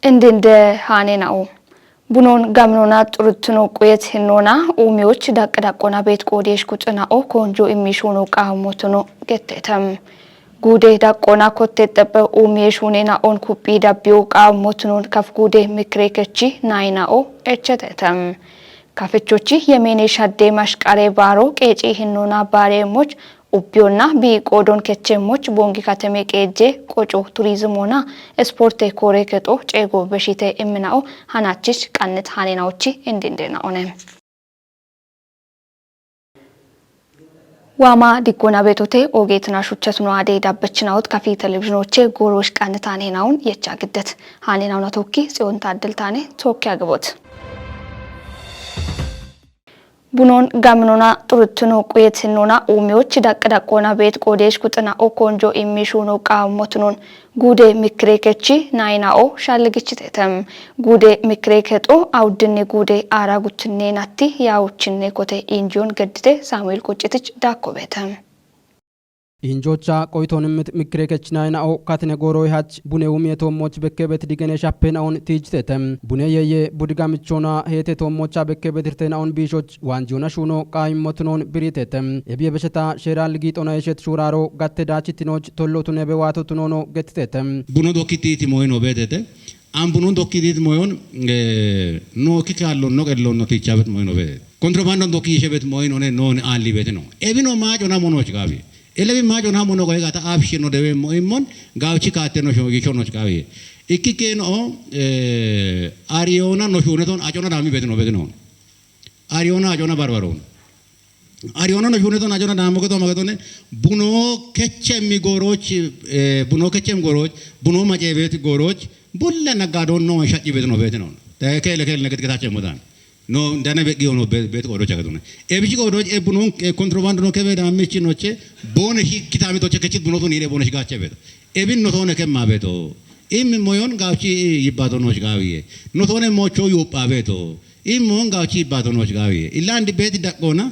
እንደ ሃኔናው ቡኖን ጋምኖና ጥሩትኖ ቆየት ሄኖና ኡሚዎች ዳቀዳቆና ቤት ቆዴሽ ቁጥናኦ ኮንጆ የሚሾኖ ቃሞትኖ ገተተም ጉዴ ዳቆና ኮቴጠበ ኡሚሽ ሁኔና ኦን ኩፒ ዳቢው ቃሞትኖን ከፍ ጉዴ ምክሬከቺ ናይናኦ እቸተተም ካፈቾቺ የሜኔ ሻዴ ማሽቃሬ ባሮ ቄጪ ሄኖና ባሬሞች ኡቢዮና ቢቆዶን ከቸሞች ቦንጊ ከተሜ ቄጄ ቆጮ ቱሪዝሞና ስፖርት ኮሬከጦ ጬጎ በሽቴ እምናኦ ሃናቺስ ቃነት ሃኔናዎቺ እንዲንደና ኦነ ዋማ ዲጎና ቤቶቴ ኦጌትና ሹቸስኖ አዴ ዳበችናውት ካፊ ቴሌቪዥኖቼ ጎሮሽ ቃነት ሃኔናውን የቻ ግደት ሃኔናውና ቶኪ ጽዮን ታደልታኔ ቶኪ አግቦት ቡኖን ጋምኖና ጥሩትኖ ቆየትኖና ኡሚዎች ዳቀዳቆና ቤት ቆዴሽ ቁጥና ኦኮንጆ የሚሹኖ ቃሞትኖን ጉዴ ምክሬከቺ ናይናኦ ሻለግችተተም ጉዴ ምክሬከጦ አውድኔ ጉዴ አራጉትኔ ናቲ ያውችኔ ኮቴ ኢንጆን ገድደ ሳሙኤል ቆጭትች ዳኮበተም ኢንጆቻ ቆይቶንምት ምክሬከችናይናኦ ካትነጎሮ ያች ቡኔውም የቶሞች በከበት ዲገነ ሻፔናውን ቲጅተተም ቡኔየየ ቡድጋምቾና ሄቴ ቶሞቻ በከበት ርተናውን ቢሾች ዋንጆና ሹኖ ቃይሞትኖን ብሪተተም የቢየበሸታ ሼራል ጊጦና የሸት ሹራሮ ጋተዳችትኖች ቶሎቱነ በዋቶቱኖኖ ገትተተም ቡኖ ዶኪቲቲ ሞይኖ በደተ አም ቡኖ ዶኪቲት ሞዮን ኖ ኪካሎ ኖ ቀሎ ኖ ቲቻበት ሞይኖ በ ኮንትሮባንዶ ዶኪ የሸበት ሞይኖ ኖን አሊ ቤት ነው ኤቢኖ ማጆና ሞኖች ጋቢ elevi majon hamono ko gata abshino dewe moimon gawchi kateno shogichono chkawi ikkikeno ariona no shuneton ajona dami betno betno ariona ajona barbaron ariona no shuneton ajona damogo to magatone buno kechemi goroch buno kechem goroch buno majebet goroch bulla nagadon no shachi betno betno tekele kele negetache modan no dana be giono bet oro chagadone ebichi oro e bunon kontrabando no kebe damichi noche bone hi kitami to chekechit buno to nire bone shi gache bet ebin no tone ke mabeto im moyon gauchi yibado no gawiye no tone mocho yupa beto im mon gauchi yibado no gawiye ilandi bet dakona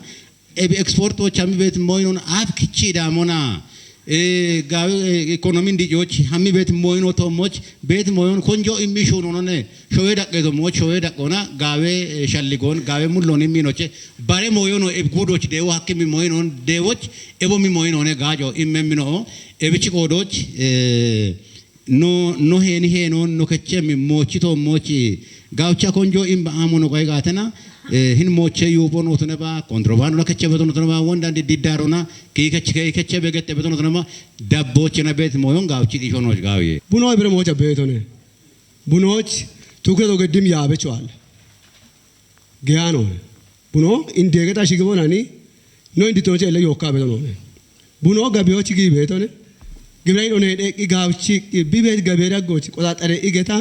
ebi export to chami bet moyon af kichi da mona gawe economy ndijoch hammi bet moyno to moch bet moyon konjo immishono none showe dakketo moch showe dakona gawe shalligon gawe mulloni minoche bare moyono e gudoch dewo hakkimi moynon dewoch ebo mi moyno ne gajo immemino ebichi godoch no heni heno no kechemi mochito mochi gawcha konjo imba amono koy gatena hin moche yupono tuneba kontrabando kechebe tuneba wonda didarona kechebe gette betono tuneba dabboch na bet moyon gawchi dishono gawi buno ibre mocha betone bunoch tukredo gedim yabechwal geano buno indegeta shigibonani no inditonche ele yokka betono buno gabiochi gi betone gibrain one de gawchi bibet gabera gochi qotatare igeta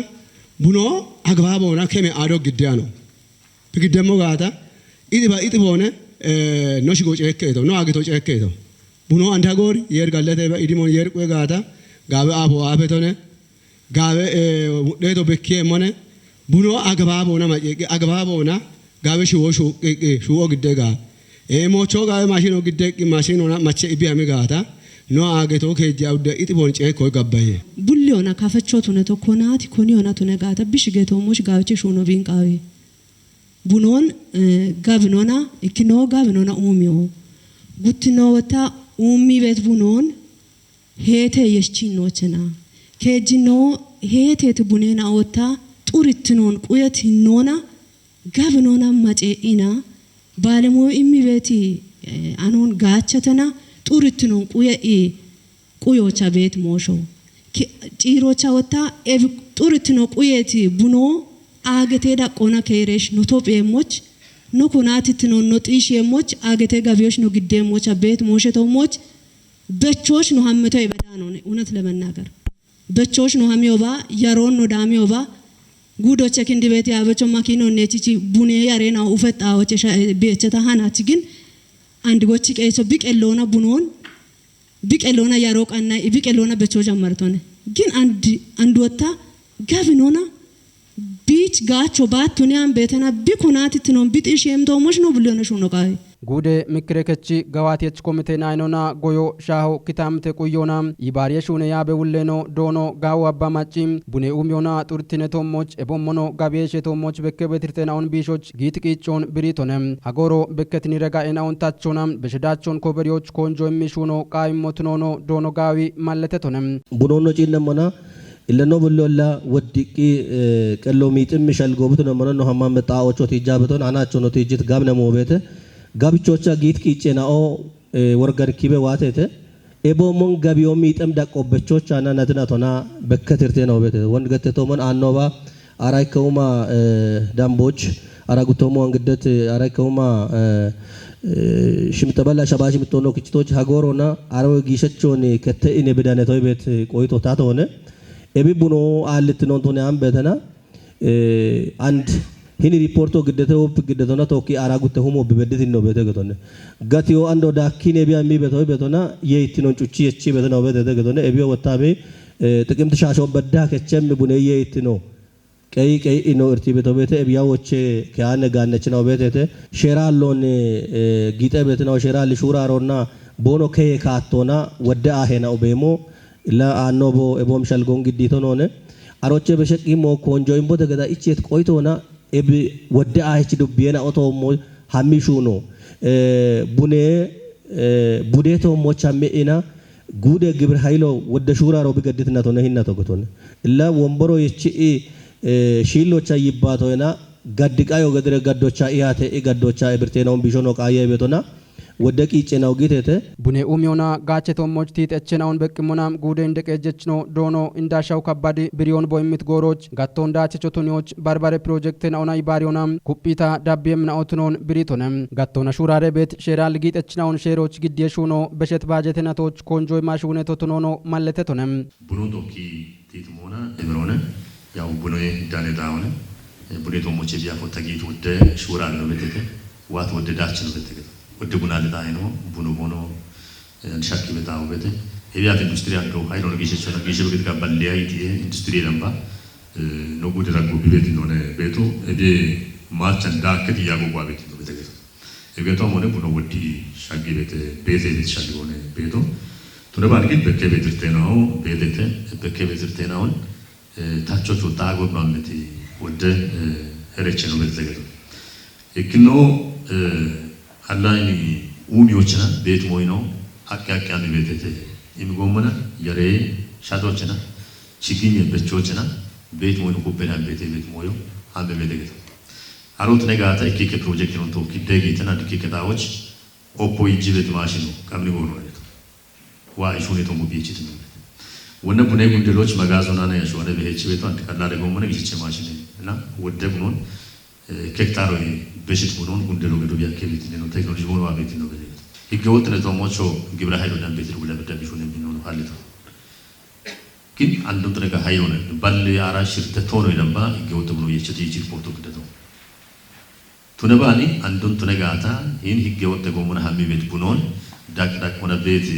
buno agbabona keme ado gidiano Pigidemo gata, iti bone, no shigo checketo, no agito checketo. Buno andagori, yer galete idimon yer kwe gata, gawe abo apetone, gawe leto bekke mone, buno agababo na agababo na, gawe shuo gidega. Mocho gawe machino gidek machino na mache ibi amigata, no agito ke jaude iti bon checko gabbaye. Bullona kafechoto ne to konati koniona to ne gata bishigeto mosh gawe shuno vinkawi. bunon gavnona ikino gavnona umio gutino wata umi bet bunon hete yeschinochena kejino hete te bunena wata turitnon quyetinona gavnona mace ina balemo imi beti anon gachetena turitnon quyocha bet mosho tirocha wata ev turitno quyeti buno agete da qona keresh no topemoch no kunatitno no tishemoch agete gavyosh no giddemoch abet moshetomoch bechosh no hammeto ibadano uነት ለመናገር bechosh no hamioba yaron no damioba gudo chekindi bet yabecho makino nechichi bune yarena ufetawoche becheta hanach ግን አንድ ጎች ቀይሶ ቢቀሎና ቡኖን ቢቀሎና ያሮቃና ቢቀሎና becho ጀመርቶነ ግን አንድ ወጣ ጋቪኖና ቢች ጋቾ ባቱኒያን ቤተና ቢኮናት ትኖን ቢጥሽ የምዶሞሽ ነው ብሎነሽ ነው ጋይ ጉዴ ምክሬከቺ ገዋቴች ኮሚቴ ናይኖና ጎዮ ሻሆ ኪታምቴ ቁዮና ይባሪየ ሹነ ያበ ውሌኖ ዶኖ ጋው አባማጪ ቡኔ ኡሚዮና ጡርቲነ ቶሞች ኤቦሞኖ ጋቤሽ ቶሞች በከ በትርቴናውን ቢሾች ጊትቂጮን ብሪቶነም አጎሮ በከትኒ ረጋኤናውን ታቾና በሽዳቾን ኮበሪዎች ኮንጆ የሚሹኖ ቃይሞትኖኖ ዶኖ ጋዊ ማለተቶነም ቡኖኖ ጪነሞና ኢለኖ ብሎላ ወዲቂ ቀሎሚጥም ሸልጎብት ነው መኖ ነው ሀማም ጣዎቾ ትጃበቶን አናቾ ነው ትጅት ጋብነ ሞቤተ ጋብቾቻ ጊት ቂጬናኦ ወርገር ኪበ ዋቴተ ኤቦሞን ጋቢዮ ሚጥም ዳቆበቾች አናናትናቶና በከትርቴ ነው ቤተ ወንድ ገተቶሞን አኖባ አራይከውማ ዳምቦች አራጉቶሞ አንግደት አራይከውማ ሽምተበላ ሸባሽ ምቶኖ ክጭቶች ሀጎሮና አረው ጊሸቾን ከተኢኔ በዳነቶይ ቤት ቆይቶ ታተሆነ ኤቢቡኖ አልት ነው ቶኔ አንበተና አንድ ሂኒ ሪፖርቶ ግደተው ግደተና ቶኪ አራጉተ ሆሞ በበደት ነው በተገቶነ ጋቲዮ አንዶ ዳኪኔ ቢያሚ በተው በተና የይትኖን ጩቺ የቺ በተናው በተገቶነ ኤቢዮ ወታቤ ጥቅምት ሻሾ በዳ ከቸም ቡኔ የይትኖ ቀይ ነው እርቲ በተው በተ ኤቢያዎቼ ከአነ ጋነች ነው በተተ ሼራሎን ጊጠ በተናው ሼራል ሹራሮና ቦኖ ከየካቶና ወደ አሄናው በሞ ለአኖቦ ኤቦም ሸልጎን ግዲቶ ነውነ አሮቼ በሸቂሞ ኮንጆ ኢምቦ ተገዳ ኢቼት ቆይቶና ኤብ ወደ አይች ዱቤና ኦቶሞ ሐሚሹ ነው ቡዴቶ ሞቻሜና ጉደ ግብር ኃይሎ ወደ ሹራሮ በገድትና ተነ ሂና ተገቶነ እላ ወንበሮ የቺ ሺሎቻ ይባቶና ጋድቃዮ ገድረ ጋዶቻ ኢያቴ ጋዶቻ እብርቴናውን ቢሾኖ ቃየ ቤቶና ወደ ቂጬናው ጊቴተ ቡኔ ኡሚዮና ጋቸቶሞች ቲጤችናውን በቅሞናም ጉዴ እንደቀጀች ነው ዶኖ እንዳሻው ከባድ ብሪዮን ቦይሚት ጎሮች ጋቶ እንዳቸቾቶኒዎች ባርባሬ ፕሮጀክት ናውና ይባሪዮናም ኩጲታ ዳቤም ናኦትኖን ብሪቶነም ጋቶና ሹራሬ ቤት ሼራል ጊጤችናውን ሼሮች ግዴሹ ነው በሸት ባጀተናቶች ኮንጆይ ማሽውነ ቶቶኖኖ ማለተቶነም ቡኖ ቶኪ ቲትሞና እብሮነ ያው ቡኖ ዳኔዳውን ቡኔ ቶሞች ቢያፎታ ጊት ወደ ሹራል ነው በተተ ዋት ወደ ዳችን በተተ ወደ ቡና ለታይ ነው ቡኖ ቦኖ እንሻኪ በታው በተ የቢያት ኢንዱስትሪ አለው ሃይሮ ለጊዜቸው ለጊዜው በግድ ጋር ባለያይ ኢንዱስትሪ ለምባ ነው ጉድ ረጉ ቢቤት ነው ቤቱ እዲ ማርቸን ዳክት ያጎጓ ቤት ነው በተገኘ የቤቷም ሆነ ቡኖ ወዲ ሻጊ ቤት ቤት ሻጊ ሆነ ቤቱ ቱነባል ግን በከቤት ተናው ቤቴ በከቤት ተናውን ታቾቹ ታጎብ ማለት ወደ ሄረች ነው በተገኘ እክኖ አላይኒ ኡሚዎችና ቤት ሞይ ነው አቃቃሚ ቤት የሚጎመና የሬ ሻቶችና ችግኝ በቾችና ቤት ሞይ ነው ኮፔና ቤት ሞዩ አንበ ቤት አሮት ነጋታ ኢኬክ ፕሮጀክት ነው ቶኪ ደጊተና ዲኬከታዎች ኦፖ ይጂ ቤት ማሽኑ ከምኒ ጎኑ ነው ዋይ ሹኔ ቶሙ ቢቺት ነው ወነ ቡኔ ጉንደሎች መጋዞና ነው ያሽወደ ቤት ቤቱ አንተ ካላ ደግሞ ምን ይቺ ማሽን እና ወደ ቡኖን ኬክታሮ በሽት ቡኖን ጉንደሎ ገዶ ያከቢት ነው ቴክኖሎጂ ቡኖ አቤት ነው በዚህ ይገወጥ ነው ቶሞቾ ግብረ ኃይል ወደ ቤት ነው ለበዳ ቢሹን የሚኖር ሀልቶ ግን አንዱ ተረጋ ኃይል ነው ባል ያራሽር ተቶኖ ይለምባ ይገወጥ ብሎ የቸቲ ሪፖርቱ ግደቶ ቱነባኒ አንዱን ተነጋታ ይህን ይገወጥ ጎሙና ሀሚ ቤት ቡኖን ዳቅዳቅ ሆነ ቤት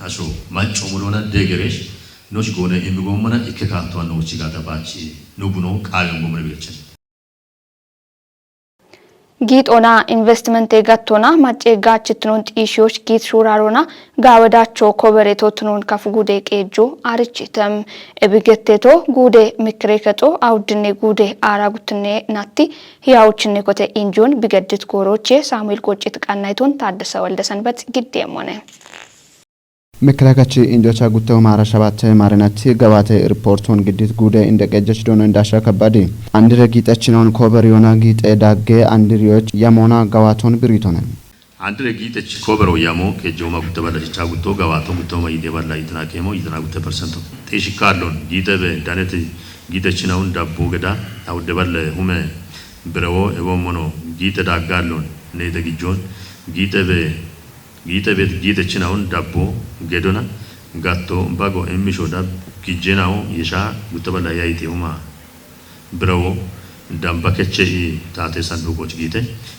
አሾ ማጮ ሙሉና ደገሬሽ ኖሽ ጎነ የሚጎመና ይከካቷ ነው ቺጋታ ባቺ ነው ቡኖ ቃል ጎመነ ቤቸ ጊጦና ኢንቨስትመንት የጋቶና ማጬ ጋችትኖን ጢሺዎች ጊት ሹራሮና ጋወዳቸው ኮበሬቶትኖን ከፍጉዴ ቄጆ አርችተም እብገቴቶ ጉዴ ምክሬከቶ አውድኔ ጉዴ አራጉትኔ ናቲ ህያውችኔ ኮቴ ኢንጆን ቢገድት ጎሮቼ ሳሙኤል ቆጭት ቃናይቶን ታደሰ ወልደሰንበት ግዴም ሆነ መከላከች እንጆቻ ጉተው ማራሻባተ ማረናቲ ገባተ ሪፖርቱን ግዲት ጉዴ እንደቀጀች ዶኖ እንዳሻ ከባዲ አንድ ረጊጠችናውን ኮበሪዮና ጊጤ ዳገ አንድ ሪዮች ያሞና ገዋቶን ብሪቶነ አንድ ረጊጠች ኮበሮ ያሞ ከጆማ ጉተ ባለች ጉቶ ገዋቶ ጉቶ ማይዴ ባላ ይተናከሞ ይተናጉተ ፐርሰንቱ ጤሽካሎን ጊጠበ ዳነት ጊጠችናውን ዳቦ ገዳ አውደ ባለ ሁመ ብረዎ እቦሞኖ ጊጠ ዳጋሎን ነይተግጆን ጊጠበ ጊጠቤት ጊጠችናውን ዳቦ ገዶና ጋቶ ባጎ ኤሚሾዳ ጊጄናው የሻ ጉተበላ ያይቴውማ ብረው ዳምባከቼ ታቴ ሳንዱቆች ጊቴ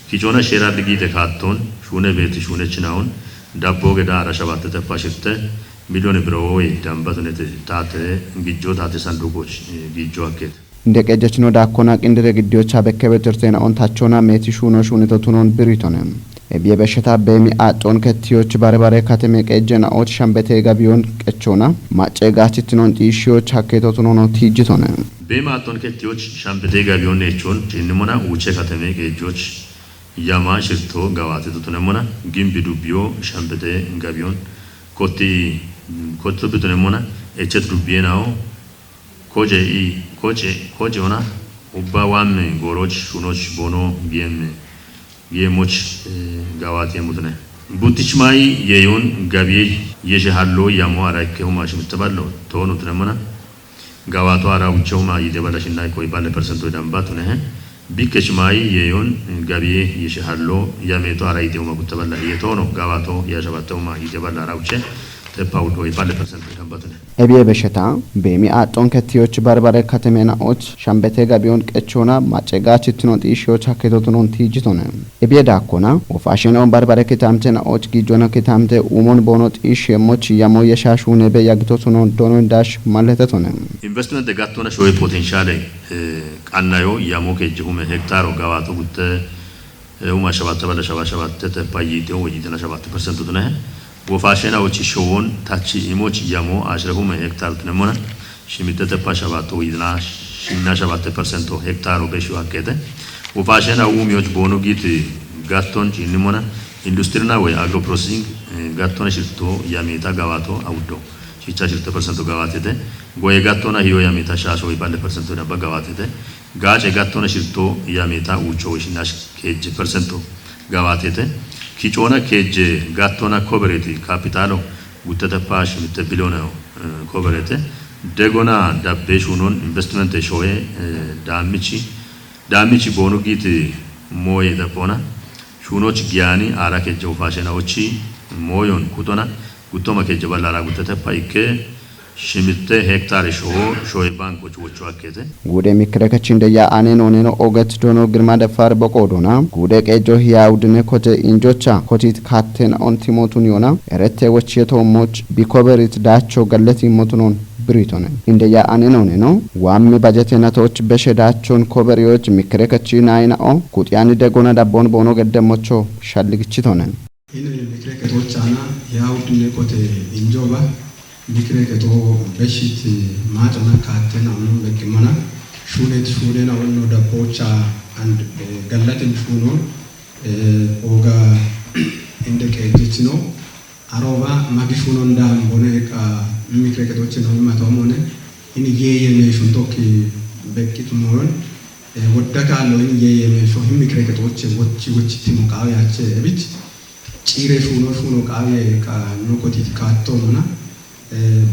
ኪጆና ሼራድ ጊቴ ካቶን ሹነ ቤት ሹነችናውን ዳቦ ገዳ አራሻባት ተፋሽፍተ ሚሊዮን ብረው ዳምባቱነት ታቴ ግጆ ታቴ ሳንዱቆች ግጆ አከት እንደቀጀችኖ ዳኮና ቅንድረ ግዲዮች በከበትርቴና ኦንታቾና ሜቲሹኖ ሹኒቶቱኖን ብሪቶንም እብየ በሽታ በሚ አጦን ከቲዮች ባረባረ ከተሜ ቀጀና ኦት ሻምበቴ ጋቢዮን ቀቾና ማጨጋችትኖን ጢሺዎች ሀከቶቱኖ ቲጅቶነ በሚ አጦን ከቲዮች ሻምበቴ ጋቢዮን ነቾን ጂንሞና ውቼ ከተሜ ቀጆች ያማ ሽርቶ ጋዋትቱነሞና ግምቢ ዱቢዮ ሻምበቴ ጋቢዮን ኮቲ ብቱነሞና እቸት ዱቢየናው ኮጄ ሆና ኡባ ዋም ጎሮች ሹኖች ቦኖ የሞች ጋዋት የሙትነ ቡቲች ማይ የዩን ጋቢ የሸሃሎ ያሞ አራከው ማሽ ምትባለው ቶኑ ትነመና ጋዋቱ አራውቸው ማይ ደበላሽና ኮይ ባለ ፐርሰንት ወዳምባቱ ነህ ቢከች ማይ የዩን ጋቢ የሸሃሎ ያሜቶ አራይቴው ማቁተባላ የቶኑ ጋዋቱ ያሸባተው ማይ ደበላ አራውቸ ተፓውዶ ይባለ ፐርሰንት ወዳምባቱ ነህ እብየ በሽታ በሚ አጦን ከቲዮች ባርባረ ከተሜና ኦት ሻምበቴ ጋቢዮን ቀቾና ማጨጋችትኖ ጢሺዎች ሀከቶቱኖን ቲጅቶነ እብየ ዳኮና ወፋሽኖን ባርባረ ከታምቴና ኦት ጊጆና ከታምቴ ኡሞን ቦኖ ጢሽ የሞች ያሞ የሻሹነ በያግቶቱኖ ዶኖ ዳሽ ማለተቶነ ኢንቨስትመንት ጋቶና ሾይ ፖቴንሻል ቃናዮ ያሞ ከጅሁመ ሄክታር ጋዋቶ ጉተ ኡማ ሸባተ ባለ ሸባተ ተፓይቴው ወጂተና 7% ቱነ ወፋሽና ወጪ ሾውን ታቺ ኢሞች ያሞ አሽረሁ ሄክታር ተነሞና ሽሚተ ተፓሻባቶ ይድና ሽና 7% ሄክታሩ በሽው አከተ ወፋሽና ኡሚዎች ቦኑ ጊት ጋቶን ጂንሞና ኢንዱስትሪና ወይ አግሮ ፕሮሰሲንግ ጋቶና ሽርቶ ያሜታ ጋዋቶ አውዶ ቺቻ 7% ጋዋቴተ ጎይ ጋቶና ሂዮ ያሜታ ሻሾ ወይ ባለ ፐርሰንት ደባ ጋዋቴተ ጋጭ ጋቶና ሽርቶ ያሜታ ውቾ ወሽናሽ ከጅ ፐርሰንት ጋዋቴተ ኪጮና ከጅ ጋቶና ኮበሬቲ ካፒታሎ ጉተተፓሽ ምትቢሎና ኮበሬቲ ደጎና ዳቤሹኖን ኢንቨስትመንት ሾዌ ዳሚቺ ቦኑጊት ሞይ ደቆና ሹኖች ጊያኒ አራከጀው ፋሽናዎቺ ሞዮን ኩቶና ጉቶማ ከጀ ባላራ ጉተተፓ ይከ ሽምተ ሄክታር ሾይ ባንኮች ወቹ አከተ ጉዴ ሚክረከች እንደያ አኔን ኦኔኖ ኦገት ዶኖ ግርማ ደፋር በቆዶና ጉዴ ቀጆ ያውድነ ኮተ ኢንጆቻ ኮቲት ካቴን ኦንቲሞቱን ዮና ኤረቴ ወች የተሞች ቢኮበሪት ዳቾ ገለት ይሞቱኖን ብሪቶነ እንደያ አኔን ኦኔኖ ዋም ባጀቴናቶች በሸዳቾን ኮበሪዎች ሚክረከች ናይናኦ ኩጥያን ደጎና ዳቦን ቦኖ ገደሞቾ ሻልግችቶነ ይሄን ሚክረከቶች አና ያውድነ ኮተ ኢንጆባ ሚክረከቶ በሽት ማጥና ካተና አሁን በቅመና ሹኔና ወኖ ዳቦቻ አንድ ገለትን ሹኖ ኦጋ እንደ ቀጅች ነው አሮባ ማግሹኖ እንዳም ሆነ ቃ ሚክረከቶች ነው ማታው ሆነ እንዬ የመሹንቶክ በቂት ሞን ወደካለው እንዬ የመሹ ሚክረከቶች ወጪ ትሙቃው ያቸ ብቻ ጪሬ ሹኖ ቃው ቃ ኖኮቲት ካቶና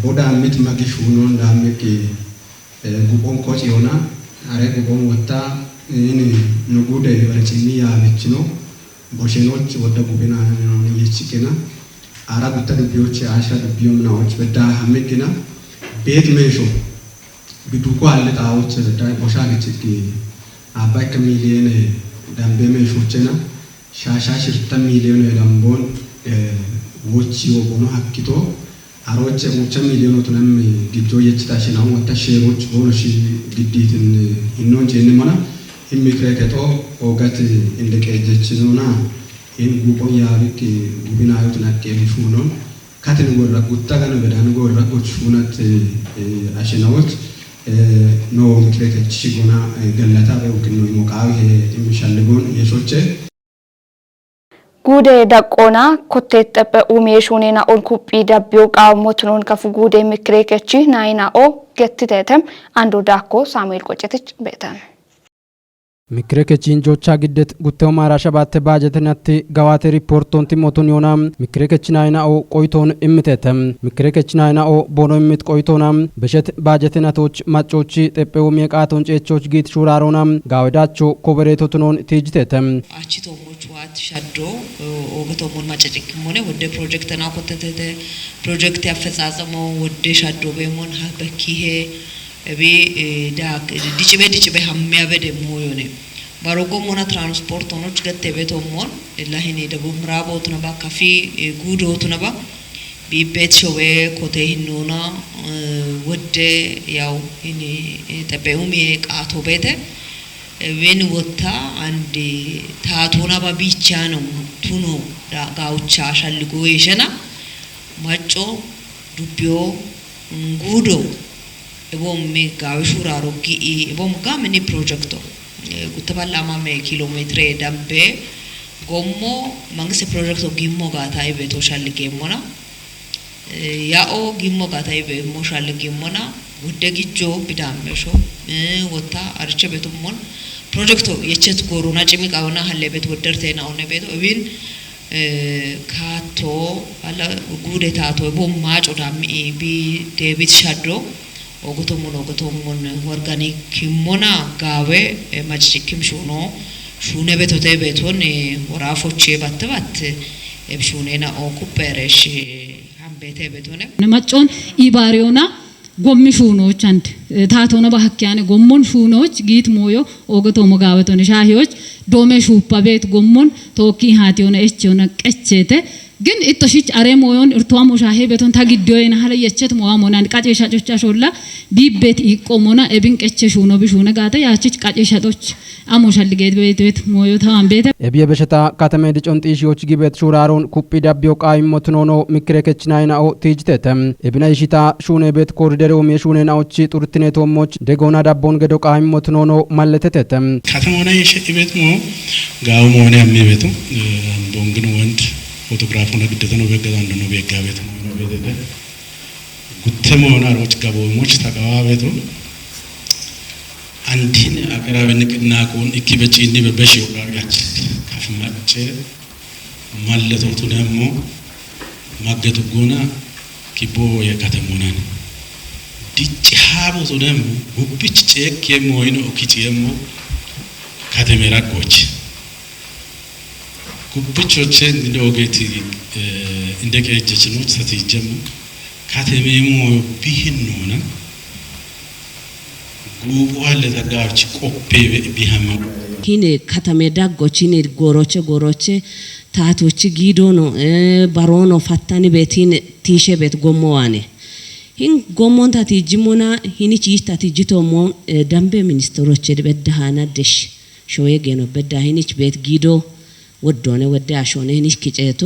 ቦዳ ምት ማግሹኖን ዳምክ ጉቦን ኮጭ ሆና አሬ ጉቦን ወጣ እኔ ንጉደ ወረጭኒ ያለች ነው ቦሸኖች ወደ ጉብና ነው ይችከና አራ ጉታ ዱቢዎች አሻ ዱቢዮም ናዎች በዳ ሐመግና ቤት ሜሾ ቢዱቆ አለጣዎች ዳይ ቦሻ ለችክ አባይ ከሚሊየን ዳምቤ ሜሾችና ሻሻ ሽርታ ሚሊዮን ዳምቦን ወጪ ወቦኑ ሀክቶ አሮች ሙቸ ሚሊዮኑንም ግጆ የችታሽናው ወታሸሮች ቦኖሽ ግዲትን ኢኖን ጀንሞና ኢሚክረከቶ ኦጋት እንደቀጀች ነውና ኢን ጉቦን ያብክ ጉቢናዩት ናቀልፉ ነው ካትን ጎራ ጉጣጋነ በዳን ጎራ ጎች ሹናት አሽናዎች ኖ ሚክረከች ጎና ገለታ በውክኖ ሞቃው የሚሻልጎን የሾቸ ጉዴ ዳቆና ኮቴት ጠበ ኡሜሹኔና ኦንኩፒ ዳቢዮ ቃሞትኖን ከፉ ጉዴ ምክሬከቺ ናይናኦ ገትተተም አንዱ ዳኮ ሳሙኤል ቆጨተች በታን Mikrekechi injocha giddet gutteo marasha batte bajetinatti gawate riporton timoton yonam mikrekechi naina o qoyton immitetem mikrekechi naina o bono immit qoytonam beshet bajetinatoch machochi teppeu meqaton cechoch git shuraronam gawedacho koberetotunon tijitetem achito mochwat shaddo ogetomon machetik mone wode project na kotetete project ያፈጻጸመው ወደ ሻዶ በመሆን ሀበኪሄ እቤ ዳክ ዲጭቤ ሀሚያበደ ሞዮኔ ባሮጎ ሞና ትራንስፖርት ሆኖች ገተቤቶ ሞን ለሂኔ ደቡብ ምዕራቦት ነባ ካፊ ጉዶት ነባ ቢቤት ሾዌ ኮቴ ሂኖና ወደ ያው እኔ ተበዩም የቃቶ ቤተ ዌን ወታ አንድ ታቶና ባቢቻ ነው ቱኖ ጋውቻ ሻልጎ የሸና ማጮ ዱቢዮ ጉዶ እቦም ጋውሹራ ሮጊ እቦም ጋ ምን ፕሮጀክቶ ጉተባላማ ኪሎሜትር ዳምቤ ጎሞ መንግስት ፕሮጀክቶ ጊሞ ጋታይ ቤቶ ሻልጌሞና ያኦ ጊሞ ጋታይ ቤሞ ሻልጌሞና ወደጊጆ ቢዳመሾ ወታ አርቸ ቤቱሞን ፕሮጀክቶ የቸት ጎሮና ጭሚቃውና ሀለ ቤት ወደርቴና ኦነ ቤቶ እቢን ካቶ አላ ጉዴታቶ ቦማጮ ዳሚ ቢ ዴቪድ ሻዶ ኦጎቶሞን ኦርጋኒክ ኪሞና ጋዌ ማጭጭክም ሹኖ ሹነ ቤቶቴ ቤቶን ወራፎቼ ባትባት እብሹኔና ኦኩፔሬሽ ሀምቤቴ ቤቶነ ነማጮን ኢባሪዮና ጎሚ ሹኖች አንድ ታቶነ ባህኪያነ ጎሞን ሹኖች ጊት ሞዮ ኦገቶ ሞጋበቶነ ሻሂዎች ዶሜ ሹፓ ቤት ጎሞን ቶኪ ሃቲዮነ እችዮነ ቀቼተ ግን እቶሽች አሬሞዮን እርቷሞ ሻሂ ቤቶን ታግዲዮይና ሀለ የቸት ሞዋሞናን ቃጬ ሻጮቻ ሾላ ቢቤት ይቆሞና እብን ቀቼ ሹኖ ቢሹነ ጋተ ያቺች ቃጬ ሻጮች አሞሻልጌት ቤት ሞዮ ታን ቤተ እብየ በሸታ ካተመ ዲጮን ጢሺዎች ጊቤት ሹራሮን ኩጲ ዳቢዮ ቃይሞት ኖኖ ምክሬከችናይናኦ ቲጅተተም እብና ይሽታ ሹኔ ቤት ኮሪደሮም የሹኔናዎች ጡርትኔ ቶሞች ደጎና ዳቦን ገዶ ቃይሞት ኖኖ ማለተተተም ካተሞና የሸጥ ቤት ሞ ጋው ሞኔ አሚ ቤቱ ቦንግን ወንድ ፎቶግራፍ ሆነ ግደተ ነው በገዛ እንደሆነ በጋ ቤት ነው ቤተ ጉተሞና ሮች ጋቦሞች ተቃዋ ቤቱ አንዲን አቀራብ ንቅናቆን እኪበጪኒ በበሽ ወራጋች ካፍማጭ ማለቶቱ ደግሞ ማገቱ ጎና ኪቦ የከተሞናን ዲጫቦ ሶደም ጉብጭ ቼክ የሞይኖ ኦኪጪየሞ ከተሜራቆች ጉብጮችን እንደወገት እንደቀጀችኖች ተትጀሙ ከተሜሞ ቢህን ሆነ ጉዋለ ተጋች ቆፔ ቢሃማ ሂኔ ከተሜ ዳጎች ሂኔ ጎሮቼ ታቶች ጊዶ ነው ባሮኖ ፈታኒ ቤቲን ቲሼ ቤት ጎሞዋኔ ሂን ጎሞን ታቲጅሞና ሂኒች ይታቲጅቶሞ ዳምቤ ሚኒስትሮች በደሃና ደሽ ሾዬ ገኖ በዳ ሂኒች ቤት ጊዶ ወዶነ ወደ አሾነ ሂኒች ኪጨቶ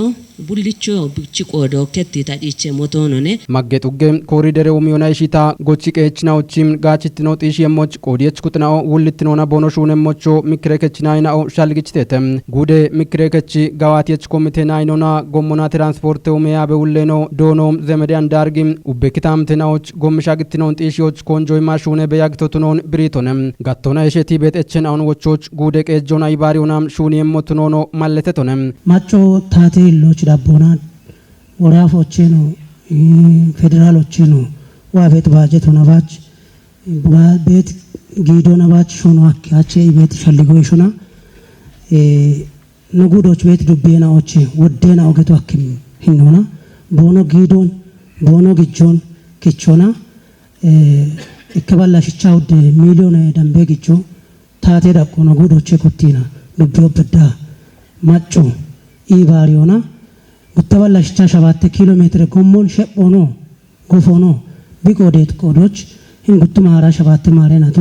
ቡልቾ ብጭ ቆዶ ከቲ ታጪቼ ሞቶኖኔ ማገጡገ ኮሪደሩ ሚዮና ይሽታ ጎቺ ቀችናዎችም ጋችትኖ ጢሽ የሞች ቆዲየች ኩጥናኦ ውልትኖና ቦኖሹነ ሞቾ ምክሬከችናይናኦ ሻልግችተተም ጉደ ምክሬከች ጋዋቲየች ኮሚቴናይኖና ጎሞና ትራንስፖርት ኡሚያ በውሌኖ ዶኖም ዘመዲ አንዳርጊም ኡበክታምትናዎች ጎምሻግትኖን ጢሽዎች ኮንጆይ ማሹነ በያግቶቱኖን ብሪቶነም ጋቶና የሸቲ ቤተችን አሁን ወቾች ጉደ ቀጆና ይባሪውናም ሹን የሞቱኖኖ ማለተቶነም ማቾ ታቴ ሎች ዳቦና ወራፎቼ ነው ፌደራሎቼ ነው ዋቤት ባጀት ሆነባች ቤት ጊዶ ነባች ሾኖ አኪያቼ ቤት ፈልገው ይሹና ንጉዶች ቤት ዱቤናዎች ወዴና ወገቱ አክም ሂኖና ቦኖ ጊዶን ቦኖ ግጆን ክቾና እከባላሽቻ ውድ ሚሊዮን ደንቤ ግጆ ታቴ ዳቆ ንጉዶቼ ኩቲና ዱቤው በዳ ማጮ ኢባሪዮና ጉተባላሽቻ 7 ኪሎ ሜትር ጎሞን ሸጶኖ ጎፎኖ ቢቆዴት ቆዶች ህን ጉቱ ማራ 7 ማሬናቱ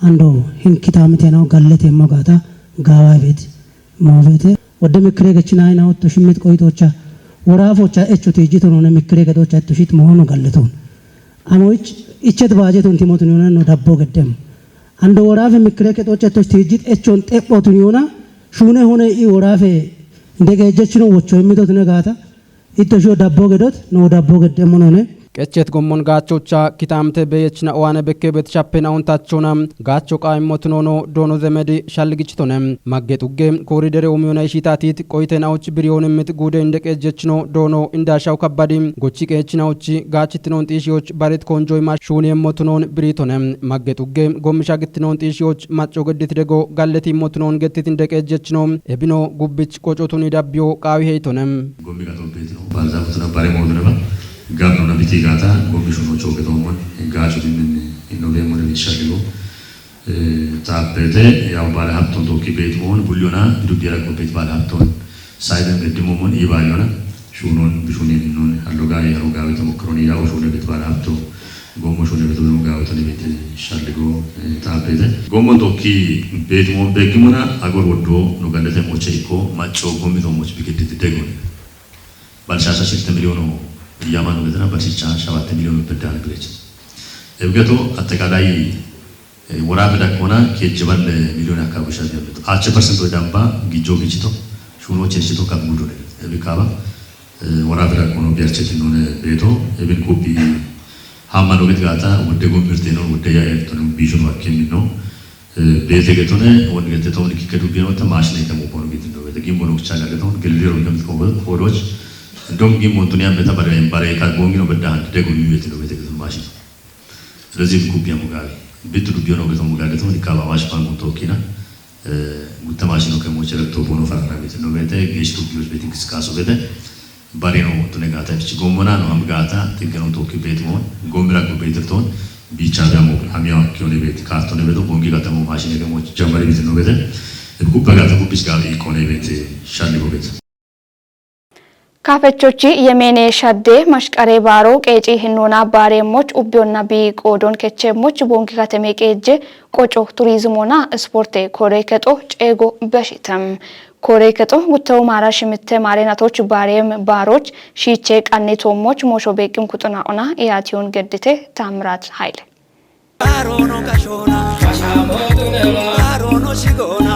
አንዶ ህን ኪታምቴናው ጋለቴ ሞጋታ ጋዋ ቤት ሞቤቴ ወደ ምክሬ ገችና አይናው ተሽምት ቆይቶቻ ወራፎቻ እቹት ይጅቶን ሆነ ምክሬ ገዶቻ ተሽት መሆኑ ጋለቶን አሞች እቸት ባጀቶን ቲሞቱን ሆነ ነው ዳቦ ገደም አንዶ ወራፍ ምክሬ ገዶቻ ተሽት ይጅት እቾን ጤጶቱን ሆነ ሹነ ሆነ ኢ ወራፌ እንደገጀች ነው ወቾ የሚዶት ነጋታ ኢቶሾ ዳቦ ገዶት ነው ዳቦ ገደም ሆነ ቀጨት ጎሞን ጋቾቻ ኪታምተ በየችና ኦዋነ በከ በተቻፔናውን ታቾናም ጋቾ ቃይሞትኖኖ ዶኖ ዘመድ ሻልግችቶነም ማገጡገ ኮሪደር ኡሚዮና ይሽታቲት ቆይተናዎች ብሪዮንምት ጉደ እንደቀጀች ነው ዶኖ እንዳሻው ከባዲም ጎቺ ቀችናዎች ጋችትኖን ጢሺዎች ባሬት ኮንጆይ ማሹን የሞትኖን ብሪቶነም ማገጡገ ጎምሻ ግትኖን ጢሺዎች ማጮ ገድት ደጎ ጋለቲ ሞትኖን ገትት እንደቀጀች ነው እብኖ ጉብች ቆጮቱን ዳቢዮ ቃዊ ሄይቶነም ጎሚጋቶ ቤት ነው ባዛውት ነባሪ ሞድረባ ጋብኖ ነብቲ ጋታ ጎሚሹኖ ቾገቶሞን ጋቹትን ኢኖቬሞ ለሚሻልጎ ታበተ ያው ባለ ሀብቶን ቶኪ ቤት ሞን ቡሊዮና ዱዲራ ቤት ባለ ሀብቶን ሳይደን ገድሞሞን ይባዮና ሹኖን ቢሹኔን ኖን አሎጋ ያሮጋ ተሞክሮን ያው ሹነ ቤት ባለ ሀብቶ ጎሞ ሹነ ቤት ነው ጋውተን ቤት ሻልጎ ታቤተ ጎሞን ቶኪ ቤት ሞ በግሙና አጎር ወዶ ነው ገለተ ሞቼኮ ማጮ ጎሚቶ ሞች ቢገድት ደግሞ ባልሻሻ 6 ሚሊዮን ያማኑ ለተና ባልሻሻ 7 ሚሊዮን በዳን ግለች እብገቶ አጠቃላይ ወራብ ዳቆና ከጅባል ሚሊዮን አካባቢሽ ያሉት 10% ወዳምባ ጊጆ ጊጅቶ ሹኖች እሽቶ ከሙዶ ነው እብካባ ወራብ ዳቆኖ ቢያርቸት ነው ቤቶ እብን ኮፒ ሃማኖ ቤት ጋታ ወደ ጎምርቴ ነው ወደ ያየት ነው ቢጁ ማከሚ ነው ቤት ገቶነ ወንድ ገተው ንኪከዱ ቢኖር ተማሽ ነው ተሞፖን ቤት ነው በተጊም ሞኖ ብቻ ጋር ግልሌሮ እንደምትቆም ኮዶች እንደም ጊሞንቱን ያመታ ባሪያን ባሪያ ካጎንጊ ነው በዳን ደጉ ቤት ነው በተገዙ ማሽ ስለዚህ ኩቢያ ሙጋቤ ቤት ዱቢዮ ነው ገተው ሙጋቤ ነው ዲካባዋሽ ባንኩ ቶኪና ጉተማሽ ነው ከሞቸረቶ ቦኖ ፈራራ ቤት ነው ቤት ጌሽ ዱቢዮስ ቤት እንቅስቃሴ ቤት ባሪኖ ተነጋታ እቺ ጎሞና ነው አምጋታ ትገነው ቶኪ ቤት ሞን ጎምራ ቤት ተቶን ቢቻ ደግሞ አሚያው ኪዮኔ ቤት ካርቶን ቤት ቦንጊ ጋተሞ ማሽን ደግሞ ጀመረ ቤት ነው ቤት ጉባጋታ ጉብስ ጋር ኢኮኖሚ ቤት ሻሊቦ ቤት ካፈቾቺ የሜኔ ሻዴ ማሽቀሬ ባሮ ቄጪ ህኖና ባሬሞች ኡቢዮና ቢቆዶን ከቸሞች ቦንጊ ከተሜ ቄጄ ቆጮ ቱሪዝሞና ስፖርቴ ኮሬከጦ ጬጎ በሽተም ኮሬከጦ ጉተው ማራሽ ምተ ማሬናቶች ባሬም ባሮች ሺቼ ቀኔቶሞች ሞሾ ቤቅም ኩጥናኦና ያቲውን ገድቴ ታምራት ኃይል ባሮኖ ጋሾና ሻሞቱነ ባሮኖ ሲጎና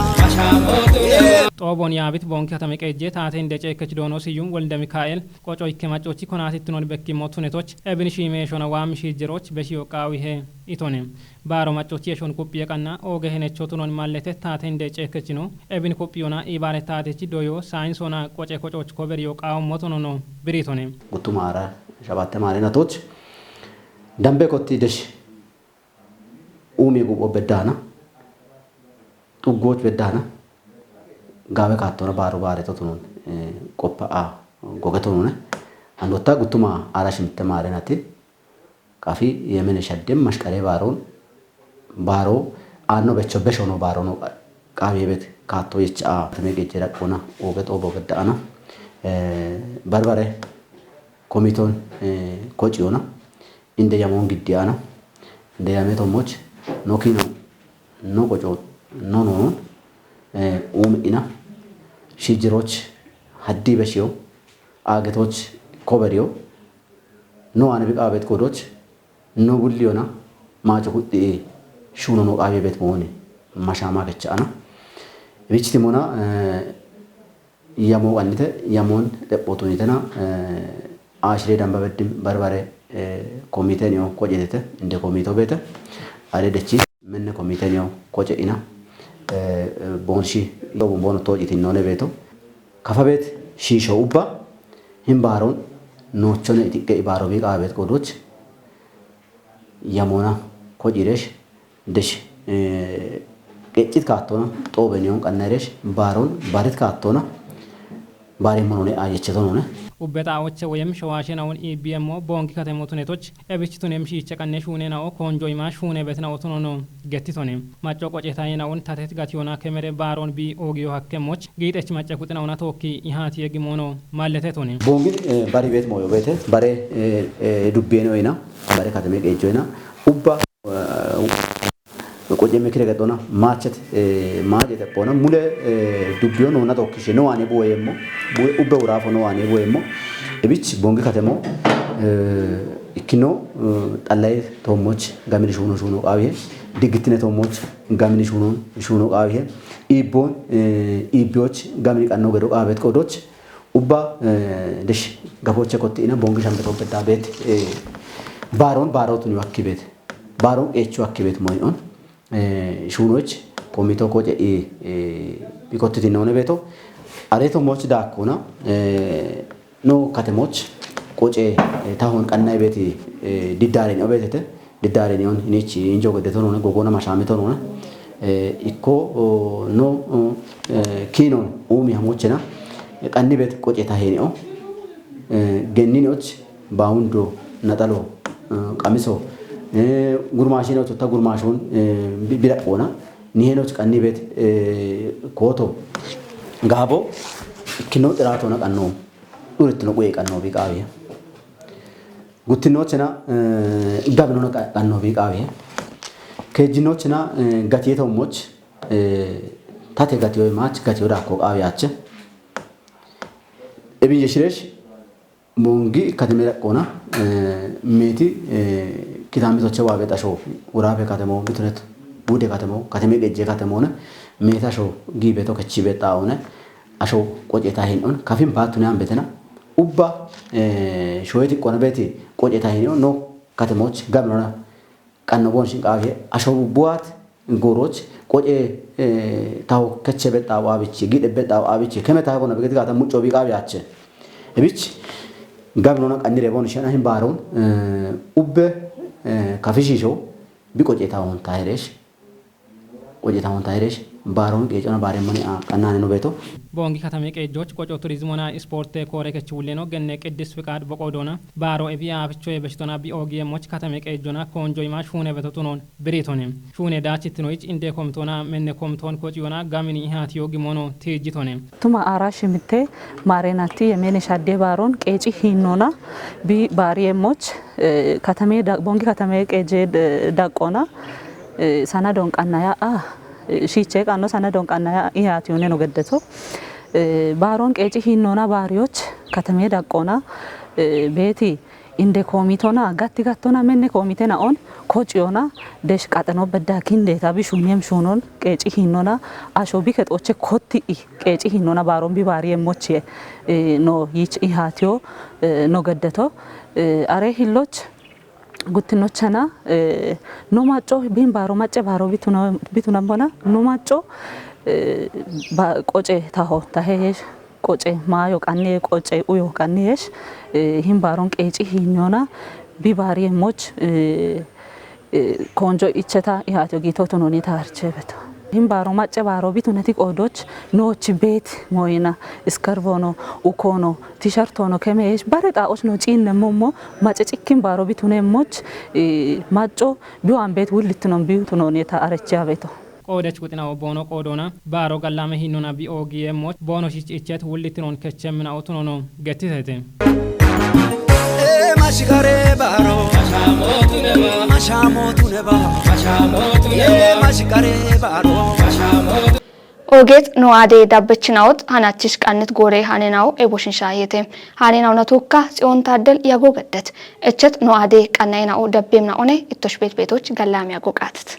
ጦቦን ያቢት ቦንኪ ከተሜ ቄጄ ታቴ እንደጨ ከች ዶኖ ሲዩም ወልደ ሚካኤል ቆጮ ይከማጮቺ ኮናቲትኖን በኪ ሞቱኔቶች ኤብንሺ ሜሾና ዋም ሺጅሮች በሺዮቃዊ ሄ ኢቶኔ ባሮ ማጮቺ የሾን ኩፕ የቀና ኦገ ሄነቾቱኖን ማለተ ታቴ እንደጨ ከች ነው ኤብን ኩፕዮና ኢባሬ ታቴቺ ዶዮ ሳይንሶና ቆጨ ቆጮች ኮቨር yoqaው ሞቱኖ ነው ብሪቶኔ ጉቱማራ ሸባተ ማሪናቶች ደምቤ ኮቲ ደሽ ኡሜ ጉቦ በዳና ጡጎች በዳና ጋበ ካቶና ባሮ ባሬቶቱ ነው ቆፓአ ጎገቶ ነው አንዶታ ጉቱማ አራሽ ምተማረናቲ ካፊ የምን ሸደም ማሽቀሬ ባሮን ባሮ አኖ በቸበሾ ነው ባሮ ነው ቃቤ ቤት ካቶ ይጫ ተመገጀ ዳቆና ወገጦ በገዳና በርበሬ ኮሚቶን ኮጪዮና እንደ ያሞን ግዲያና እንደ ያሜቶሞች ኖኪኖ ኖ ቆጮ ኖ ኖ ኡምኢና ሺጅሮች ሀዲ በሺዮ አገቶች ኮበሪዮ ኖ አንቢቃ ቤት ኮዶች ኖ ጉሊዮና ማጭ ሁዲ ሹኖ ኖ ቃቤ ቤት መሆን ማሻማ ከቻና ቢችቲሞና ያሞ አንተ ያሞን ደቦቶኒተና አሽሬ ዳምባበድም በርበሬ ኮሚቴኒዮ ቆጨተ እንደ ኮሚቴው ቤተ አለደቺ ምን ኮሚቴኒዮ ቆጨኢና ቦንሺ ቦንቦን ቶጂቲ ነው ነቤቶ ከፈቤት ሺሾ ኡባ ሂምባሮን ኖቾነ ኢቲቀ ኢባሮ ቢቃ ቤት ቆዶች ያሞና ኮጂሬሽ ደሽ ቄጭት ካቶና ጦበኒዮን ቀነሬሽ ባሮን ባሪት ካቶና ባሬ ሞኖኔ አየቸቶ ነው ኡበጣዎች ወይም ሸዋሽናውን ኢቢኤም ቦንኪ ከተሞቱኔቶች ኤብችቱን ኤምሺ ይቸቀነሽ ሁኔናው ኮንጆይ ማሽ ሁኔ ቤትናው ቶኖ ነው ገቲቶኔ ማጮ ቆጨታይናውን ታቴት ጋቲዮና ከመረ ባሮን ቢ ኦጊዮ ሀከሞች ጌጤች ማጨቁጥናውና ቶኪ ይሃት የግሞኖ ማለቴቶኔ ቦንጊ ባሪ ቤት ሞዮ ቤት ባሬ ዱቤ ነውና ባሬ ከተሜ ቄጆና ኡባ ቆጨ ምክረ ገጦና ማቸት ማጀ ተቆና ሙለ ዱቢዮ ነው እና ቶክሽ ነው አኔ ቦየሞ ኡበ ውራፎ ነው አኔ ቦየሞ እብች ቦንጊ ከተሞ ኢኪኖ ጣላይ ቶሞች ጋሚኒ ሹኖ ቃዊ ድግትነ ቶሞች ጋሚኒ ሹኖ ቃዊ ኢቦን ኢቢዮች ጋሚኒ ቀኖ ገዶ ቃቤት ቆዶች ኡባ ደሽ ጋፎቸ ኮቲና ቦንጊ ሻምበቶ በዳ ቤት ባሮን ባሮቱን ይወክቤት ባሮን ኤቹ ወክቤት ሞይኦን ሹኖች ኮሚቶ ኮጨ ቢኮትቲ ነው ነቤቶ አሬቶ ሞች ዳኮና ኖ ከተሞች ቆጨ ታሆን ቀናይ ቤት ዲዳሬ ነው ቤተተ ዲዳሬ ነው እኔች እንጆ ገደቶ ነው ጎጎና ማሻሜቶ ነው ኢኮ ኖ ኪኖ ኡሚ ሐሞችና ቀኒ ቤት ቆጨ ታሄ ነው ገኒኖች ባውንዶ ነጠሎ ቀሚሶ ጉርማሽኖች ወጣ ጉርማሽውን ቢራቆና ኒሄኖች ቀኒ ቤት ኮቶ ጋቦ ኪኖ ጥራቶና ቀኖ ኡርት ነው ቆይ ቀኖ ቢቃዊ ጉትኖችና ጋብኖና ቃኖ ቢቃዊ ከጅኖችና ጋቲየቶሞች ታቴ ጋቲዮ ማች ጋቲዮ ዳኮ ቃቢያች እብየሽሬሽ ሞንጊ ከተመረቆና ሜቲ ኪታሚቶች ዋበጣሾ ወራቤ ከተማው ብትነት ቡዴ ከተማው ከተሜ ገጀ ከተማውና ሜታሾ ጊቤቶ ከቺቤጣ ሆነ አሾ ቆጨታ ሄኖን ካፊም ባቱናን በተና ኡባ ሾይቲ ቆነበቲ ቆጨታ ሄኖ ኖ ከተሞች ጋብኖና ቀነቦን ሽንቃፊ አሾ ቡዋት ጎሮች ቆጨ ታው ከቸቤጣ ዋብቺ ጊደቤጣ ዋብቺ ከመታ ሆነ በገት ጋታ ሙጮ ቢቃቢያች እብች ጋብኖና ቀንዲሬ ቦን ሸናህን ባሮን ኡበ ካፊሺሾ ቢቆጨታውን ታይሬሽ ቆጨታውን ታይሬሽ ባሮን ቄጮና ባሬመኒ ቀናነ ነው ቤቶ ቦንጊ ከተሜ ቄጆች ቆጮ ቱሪዝሞና ስፖርት ኮሬ ከችውሌ ነው ገነ ቅድስ ፍቃድ በቆዶና ባሮ ኤቪያ አፍቾ የበሽቶና ቢኦጊየሞች ከተሜ ቄጆና ኮንጆ ይማሽ ሁኔ በተቱኖን ብሪቶኔም ሁኔ ዳችትኖች እንደ ኮምቶና መነ ኮምቶን ኮጪዮና ጋሚኒ ኢሃቲዮ ጊሞኖ ትጅቶኔም ቱማ አራሽ ምቴ ማሬናቲ የሜኔ ሻዴ ባሮን ቄጪ ሂኖና ቢ ባሪየሞች ከተሜ ቦንጊ ከተሜ ቄጄ ዳቆና ሰናዶን ቀናያ ሺቼ ቃኖ ሰነዶን ቀና ኢያቲዮኔ ነው ገደቶ ባሮን ቄጪ ሂኖና ባሪዎች ከተሜ ዳቆና ቤቲ እንደ ኮሚቶና ጋቲ ጋቶና መነ ኮሚቴና ኦን ኮጪዮና ደሽ ቃጠኖ በዳኪን ዴታ ቢሹኔም ሹኖን ቄጪ ሂኖና አሾቢ ከጦቼ ኮቲ ቄጪ ሂኖና ባሮን ቢባሪ የሞቼ ኖ ይች ኢሃቲዮ ነው ገደቶ አሬ ሂሎች ጉትኖቸና ኖማጮ ቢን ባሮ ማጨ ባሮ ቢቱና ቦና ኖማጮ ቆጬ ታሆ ታሄሽ ቆጬ ማዮ ቃኔ ቆጬ ኡዮ ቃኔሽ ሂን ባሮን ቄጪ ሂኞና ቢባሪ ሞች ኮንጆ ኢቸታ ያቶ ጌቶቶ ነው ታርቸበት ሂን ባሮ ማጨ ባሮ ቢቱነቲ ቆዶች ኖች ቤት ሞይና ስከርቮኖ ኡኮኖ ቲሸርቶኖ ከመሽ ባረጣዎች ነው ጪን ነሞሞ ማጨጭኪን ባሮ ቢቱነ ሞች ማጮ ቢዋን ቤት ውልት ነው ቢቱ ነው ታርቸ ያበቶ ቆደች ቁጥና ቦኖ ቆዶና ባሮ ጋላመ ሂኖና ቢኦጊየሞች ቦኖ ሲጭቸት ውልት ነው ከቸምና ኦቱኖ ነው ገትተተ ማሽጋሬ ባሮ ማሻሞቱ ነባ ማሽጋሬ ባሮ ኦጌት ኖአዴ ዳበችናውት ሃናችሽ ቃንት ጎሬ ሃኔናው ኤቦሽን ሻየቴ ሃኔናው ነቶካ ጽዮን ታደል ያጎገደት እቸት ኖአዴ ቃናይናው ደቤምና ኦኔ ኢቶሽ ቤቶች ገላም ያጎቃትት